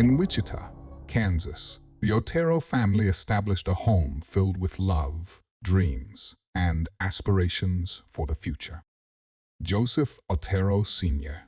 In Wichita, Kansas, the Otero family established a home filled with love, dreams, and aspirations for the future. Joseph Otero Sr.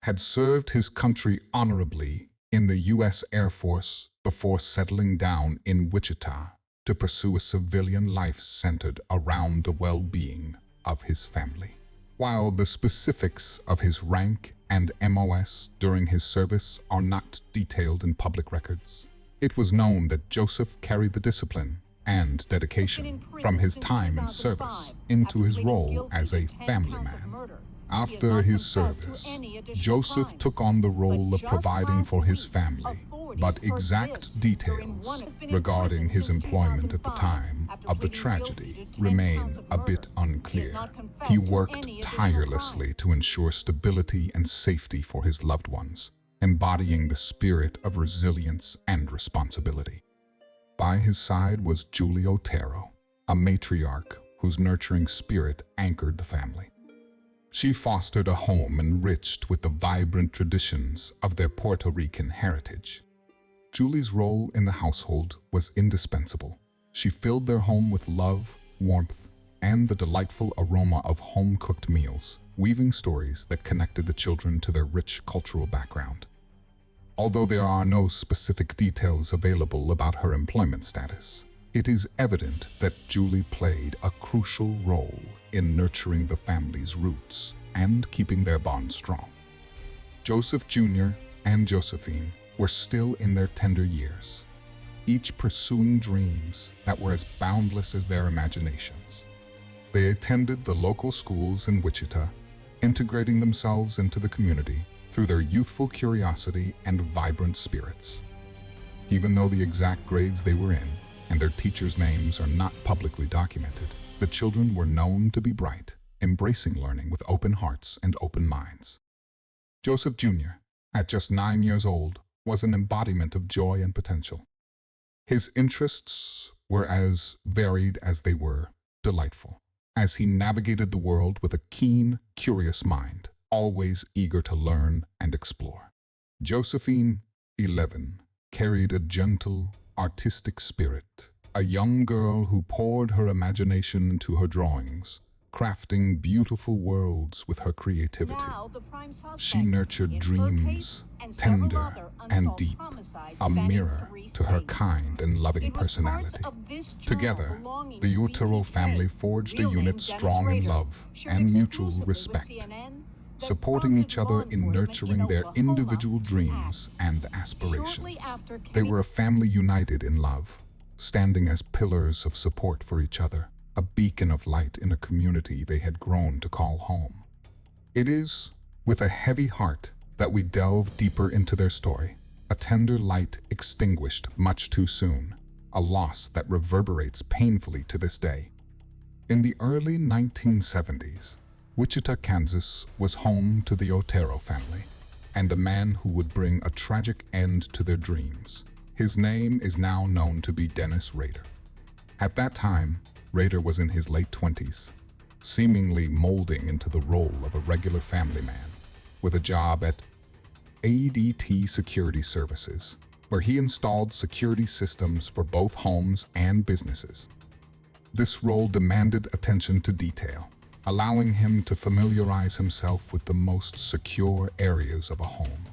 had served his country honorably in the U.S. Air Force before settling down in Wichita to pursue a civilian life centered around the well-being of his family. While the specifics of his rank and MOS during his service are not detailed in public records, it was known that Joseph carried the discipline and dedication from his time in service into his role as a family man. After his service, Joseph took on the role of providing for his family, but exact details regarding his employment at the time of the tragedy remain a bit unclear. He worked tirelessly to ensure stability and safety for his loved ones, embodying the spirit of resilience and responsibility. By his side was Julie Otero, a matriarch whose nurturing spirit anchored the family. She fostered a home enriched with the vibrant traditions of their Puerto Rican heritage. Julie's role in the household was indispensable. She filled their home with love, warmth, and the delightful aroma of home-cooked meals, weaving stories that connected the children to their rich cultural background. Although there are no specific details available about her employment status, it is evident that Julie played a crucial role in nurturing the family's roots and keeping their bond strong. Joseph Jr. and Josephine were still in their tender years, each pursuing dreams that were as boundless as their imaginations. They attended the local schools in Wichita, integrating themselves into the community through their youthful curiosity and vibrant spirits. Even though the exact grades they were in and their teachers' names are not publicly documented, the children were known to be bright, embracing learning with open hearts and open minds. Joseph Jr., at just 9 years old, was an embodiment of joy and potential. His interests were as varied as they were delightful, as he navigated the world with a keen, curious mind, always eager to learn and explore. Josephine, 11, carried a gentle, artistic spirit, a young girl who poured her imagination into her drawings, crafting beautiful worlds with her creativity. She nurtured dreams, tender and deep, a mirror to her kind and loving personality. Together, the Otero family forged a unit strong in love and mutual respect, supporting each other in nurturing their individual dreams and aspirations. They were a family united in love, standing as pillars of support for each other, a beacon of light in a community they had grown to call home. It is with a heavy heart that we delve deeper into their story, a tender light extinguished much too soon, a loss that reverberates painfully to this day. In the early 1970s, Wichita, Kansas was home to the Otero family, and a man who would bring a tragic end to their dreams. His name is now known to be Dennis Rader. At that time, Rader was in his late 20s, seemingly molding into the role of a regular family man, with a job at ADT Security Services, where he installed security systems for both homes and businesses. This role demanded attention to detail, allowing him to familiarize himself with the most secure areas of a home,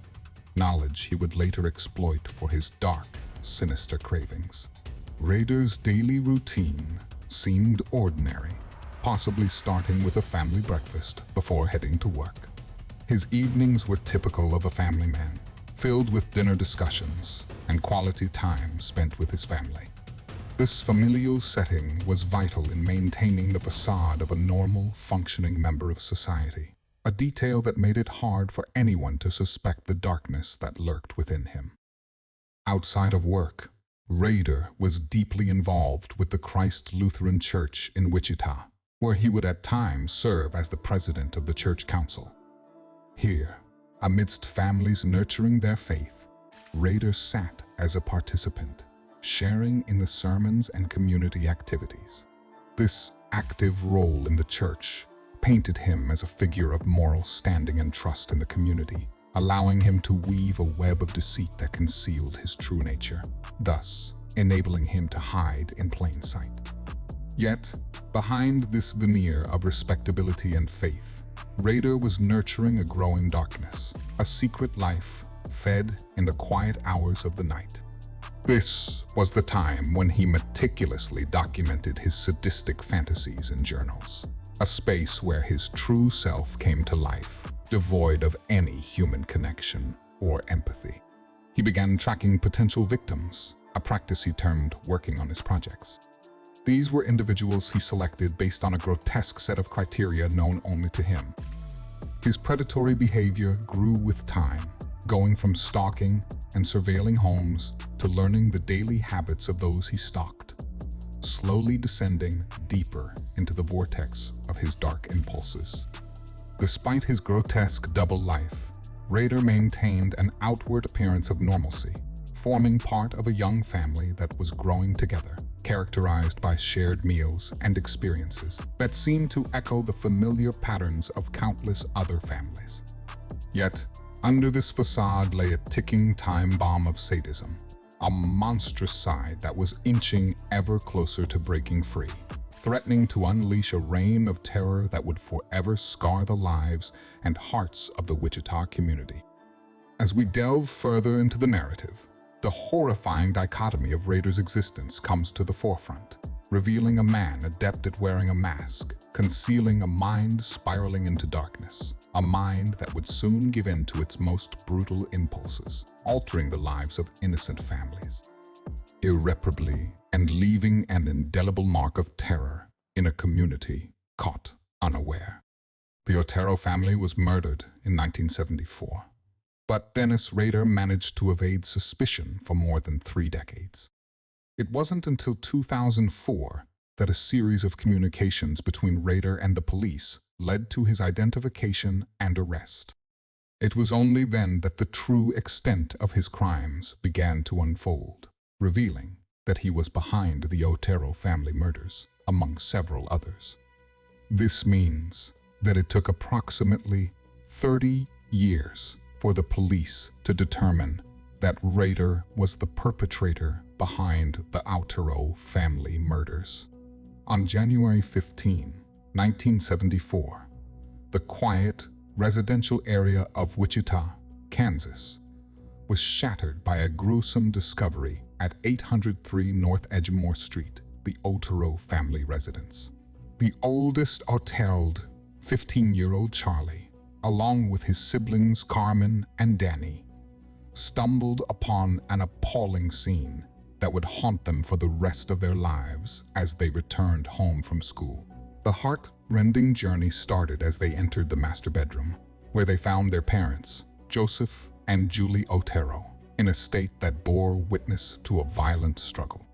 knowledge he would later exploit for his dark, sinister cravings. Rader's daily routine seemed ordinary, possibly starting with a family breakfast before heading to work. His evenings were typical of a family man, filled with dinner discussions and quality time spent with his family. This familial setting was vital in maintaining the facade of a normal, functioning member of society, a detail that made it hard for anyone to suspect the darkness that lurked within him. Outside of work, Rader was deeply involved with the Christ Lutheran Church in Wichita, where he would at times serve as the president of the church council. Here, amidst families nurturing their faith, Rader sat as a participant, sharing in the sermons and community activities. This active role in the church painted him as a figure of moral standing and trust in the community, allowing him to weave a web of deceit that concealed his true nature, thus enabling him to hide in plain sight. Yet, behind this veneer of respectability and faith, Rader was nurturing a growing darkness, a secret life fed in the quiet hours of the night. This was the time when he meticulously documented his sadistic fantasies in journals, a space where his true self came to life, devoid of any human connection or empathy. He began tracking potential victims, a practice he termed working on his projects. These were individuals he selected based on a grotesque set of criteria known only to him. His predatory behavior grew with time, going from stalking and surveilling homes to learning the daily habits of those he stalked, slowly descending deeper into the vortex of his dark impulses. Despite his grotesque double life, Rader maintained an outward appearance of normalcy, forming part of a young family that was growing together, characterized by shared meals and experiences that seemed to echo the familiar patterns of countless other families. Yet, under this facade lay a ticking time bomb of sadism, a monstrous side that was inching ever closer to breaking free, threatening to unleash a reign of terror that would forever scar the lives and hearts of the Wichita community. As we delve further into the narrative, the horrifying dichotomy of Rader's existence comes to the forefront, revealing a man adept at wearing a mask, concealing a mind spiraling into darkness, a mind that would soon give in to its most brutal impulses, altering the lives of innocent families irreparably and leaving an indelible mark of terror in a community caught unaware. The Otero family was murdered in 1974. But Dennis Rader managed to evade suspicion for more than 3 decades. It wasn't until 2004 that a series of communications between Rader and the police led to his identification and arrest. It was only then that the true extent of his crimes began to unfold, revealing that he was behind the Otero family murders, among several others. This means that it took approximately 30 years for the police to determine that Rader was the perpetrator behind the Otero family murders. On January 15, 1974, the quiet, residential area of Wichita, Kansas, was shattered by a gruesome discovery at 803 North Edgemoor Street, the Otero family residence. The oldest Otero, 15-year-old Charlie, along with his siblings Carmen and Danny, stumbled upon an appalling scene that would haunt them for the rest of their lives as they returned home from school. The heart-rending journey started as they entered the master bedroom, where they found their parents, Joseph and Julie Otero, in a state that bore witness to a violent struggle.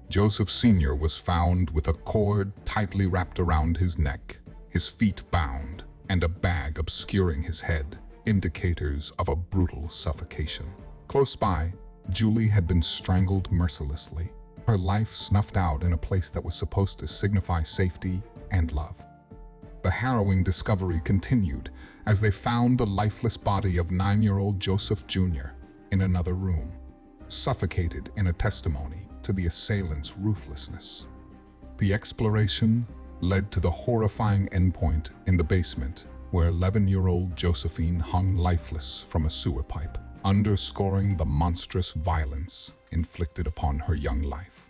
Joseph Sr. was found with a cord tightly wrapped around his neck, his feet bound, and a bag obscuring his head, indicators of a brutal suffocation. Close by, Julie had been strangled mercilessly, her life snuffed out in a place that was supposed to signify safety and love. The harrowing discovery continued as they found the lifeless body of 9-year-old Joseph Jr. in another room, suffocated in a testimony to the assailant's ruthlessness. The exploration led to the horrifying endpoint in the basement, where 11-year-old Josephine hung lifeless from a sewer pipe, underscoring the monstrous violence inflicted upon her young life.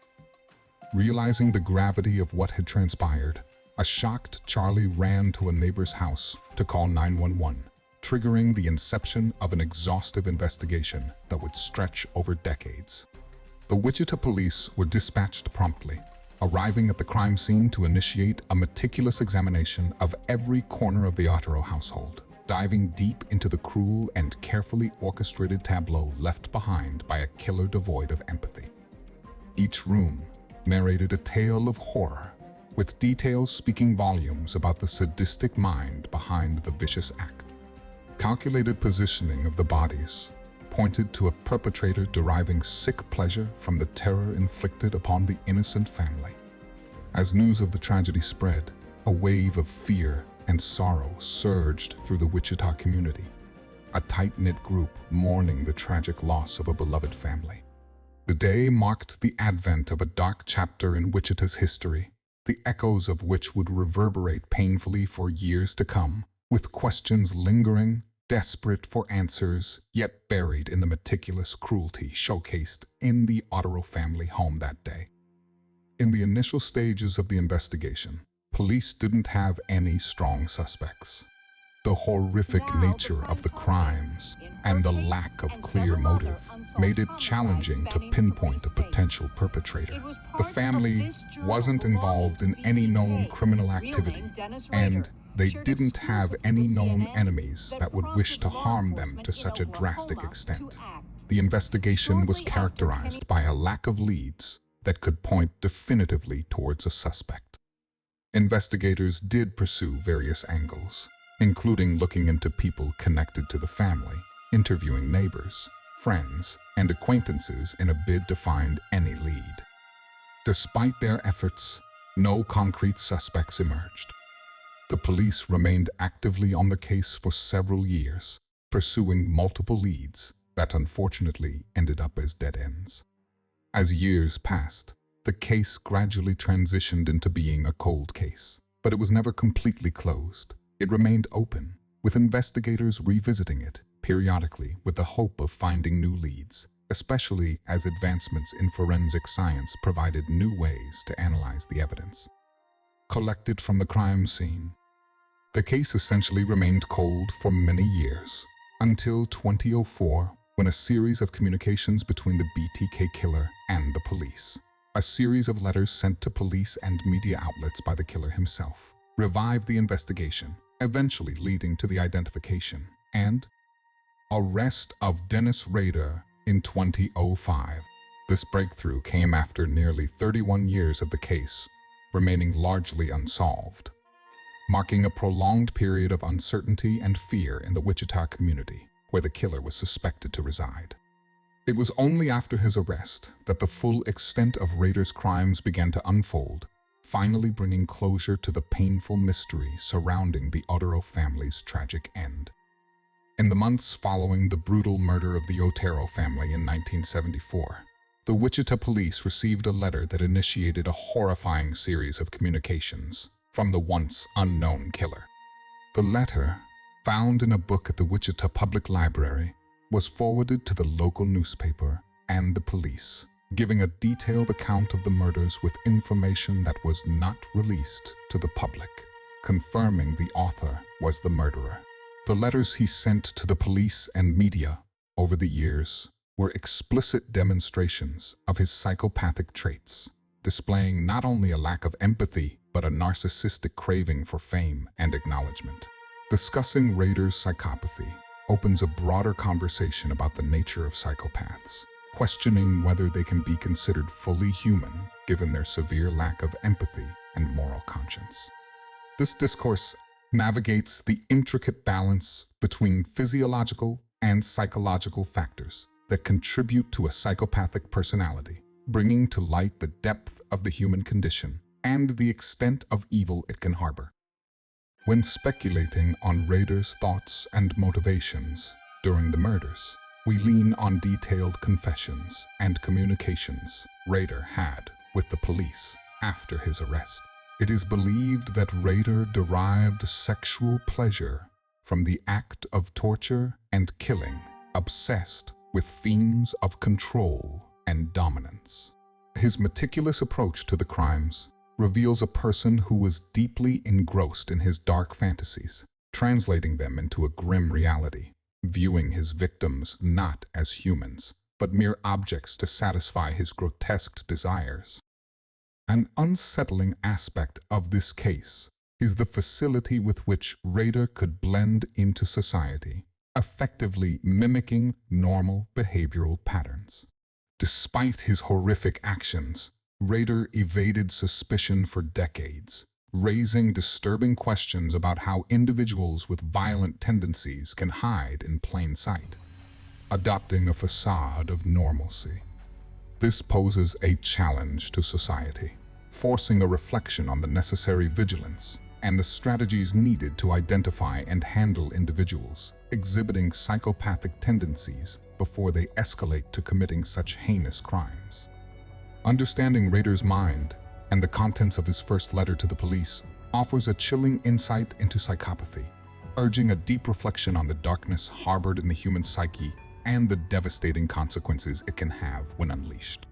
Realizing the gravity of what had transpired, a shocked Charlie ran to a neighbor's house to call 911, triggering the inception of an exhaustive investigation that would stretch over decades. The Wichita police were dispatched promptly, arriving at the crime scene to initiate a meticulous examination of every corner of the Otero household, diving deep into the cruel and carefully orchestrated tableau left behind by a killer devoid of empathy. Each room narrated a tale of horror, with details speaking volumes about the sadistic mind behind the vicious act. Calculated positioning of the bodies pointed to a perpetrator deriving sick pleasure from the terror inflicted upon the innocent family. As news of the tragedy spread, a wave of fear and sorrow surged through the Wichita community. a tight-knit group mourning the tragic loss of a beloved family. The day marked the advent of a dark chapter in Wichita's history, the echoes of which would reverberate painfully for years to come, with questions lingering, desperate for answers, yet buried in the meticulous cruelty showcased in the Otero family home that day. In the initial stages of the investigation, police didn't have any strong suspects. The horrific nature of the crimes and the lack of clear motive made it challenging to pinpoint a potential perpetrator. The family wasn't involved in any known criminal activity, and they didn't have any known enemies that would wish to harm them to such a drastic extent. The investigation was characterized by a lack of leads that could point definitively towards a suspect. Investigators did pursue various angles, including looking into people connected to the family, interviewing neighbors, friends, and acquaintances in a bid to find any lead. Despite their efforts, no concrete suspects emerged. The police remained actively on the case for several years, pursuing multiple leads that unfortunately ended up as dead ends. As years passed, the case gradually transitioned into being a cold case, but it was never completely closed. It remained open, with investigators revisiting it periodically with the hope of finding new leads, especially as advancements in forensic science provided new ways to analyze the evidence collected from the crime scene. The case essentially remained cold for many years, until 2004, when a series of communications between the BTK killer and the police, a series of letters sent to police and media outlets by the killer himself, revived the investigation, eventually leading to the identification and arrest of Dennis Rader in 2005. This breakthrough came after nearly 31 years of the case remaining largely unsolved, marking a prolonged period of uncertainty and fear in the Wichita community, where the killer was suspected to reside. It was only after his arrest that the full extent of Rader's crimes began to unfold, finally bringing closure to the painful mystery surrounding the Otero family's tragic end. In the months following the brutal murder of the Otero family in 1974, the Wichita police received a letter that initiated a horrifying series of communications from the once unknown killer. The letter, found in a book at the Wichita Public Library, was forwarded to the local newspaper and the police, giving a detailed account of the murders with information that was not released to the public, confirming the author was the murderer. The letters he sent to the police and media over the years were explicit demonstrations of his psychopathic traits, displaying not only a lack of empathy but a narcissistic craving for fame and acknowledgement. Discussing Rader's psychopathy opens a broader conversation about the nature of psychopaths, questioning whether they can be considered fully human given their severe lack of empathy and moral conscience. This discourse navigates the intricate balance between physiological and psychological factors that contribute to a psychopathic personality, bringing to light the depth of the human condition and the extent of evil it can harbor. When speculating on Rader's thoughts and motivations during the murders, we lean on detailed confessions and communications Rader had with the police after his arrest. It is believed that Rader derived sexual pleasure from the act of torture and killing, obsessed with themes of control and dominance. His meticulous approach to the crimes reveals a person who was deeply engrossed in his dark fantasies, translating them into a grim reality, viewing his victims not as humans, but mere objects to satisfy his grotesque desires. An unsettling aspect of this case is the facility with which Rader could blend into society, effectively mimicking normal behavioral patterns. Despite his horrific actions, Rader evaded suspicion for decades, raising disturbing questions about how individuals with violent tendencies can hide in plain sight, adopting a facade of normalcy. This poses a challenge to society, forcing a reflection on the necessary vigilance and the strategies needed to identify and handle individuals exhibiting psychopathic tendencies before they escalate to committing such heinous crimes. Understanding Rader's mind and the contents of his first letter to the police offers a chilling insight into psychopathy, urging a deep reflection on the darkness harbored in the human psyche and the devastating consequences it can have when unleashed.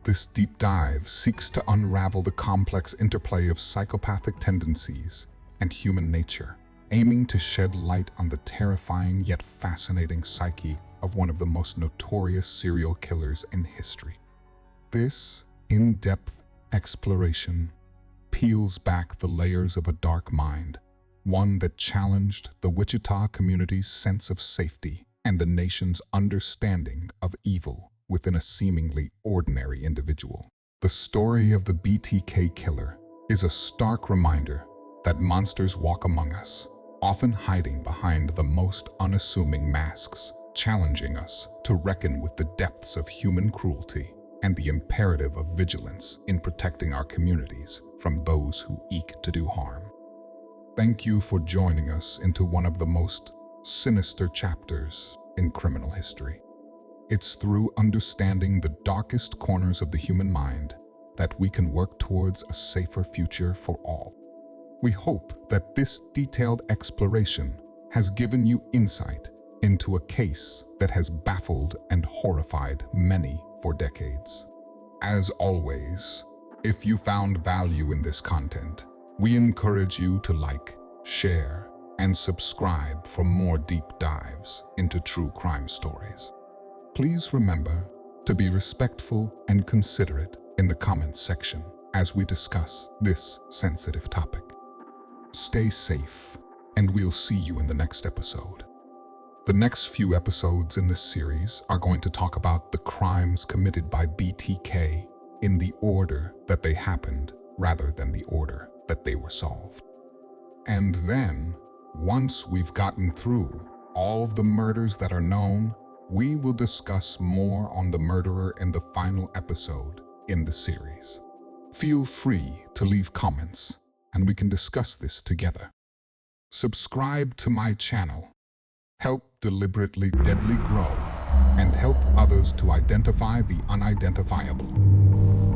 This deep dive seeks to unravel the complex interplay of psychopathic tendencies and human nature, aiming to shed light on the terrifying yet fascinating psyche of one of the most notorious serial killers in history. This in-depth exploration peels back the layers of a dark mind, one that challenged the Wichita community's sense of safety and the nation's understanding of evil within a seemingly ordinary individual. The story of the BTK killer is a stark reminder that monsters walk among us, often hiding behind the most unassuming masks, challenging us to reckon with the depths of human cruelty and the imperative of vigilance in protecting our communities from those who eke to do harm. Thank you for joining us into one of the most sinister chapters in criminal history. It's through understanding the darkest corners of the human mind that we can work towards a safer future for all. We hope that this detailed exploration has given you insight into a case that has baffled and horrified many for decades. As always, if you found value in this content, we encourage you to like, share, and subscribe for more deep dives into true crime stories. Please remember to be respectful and considerate in the comments section as we discuss this sensitive topic. Stay safe, and we'll see you in the next episode. The next few episodes in this series are going to talk about the crimes committed by BTK in the order that they happened rather than the order that they were solved. And then, once we've gotten through all of the murders that are known, we will discuss more on the murderer in the final episode in the series. Feel free to leave comments, and we can discuss this together. Subscribe to my channel. Help deliberately deadly grow, and help others to identify the unidentifiable.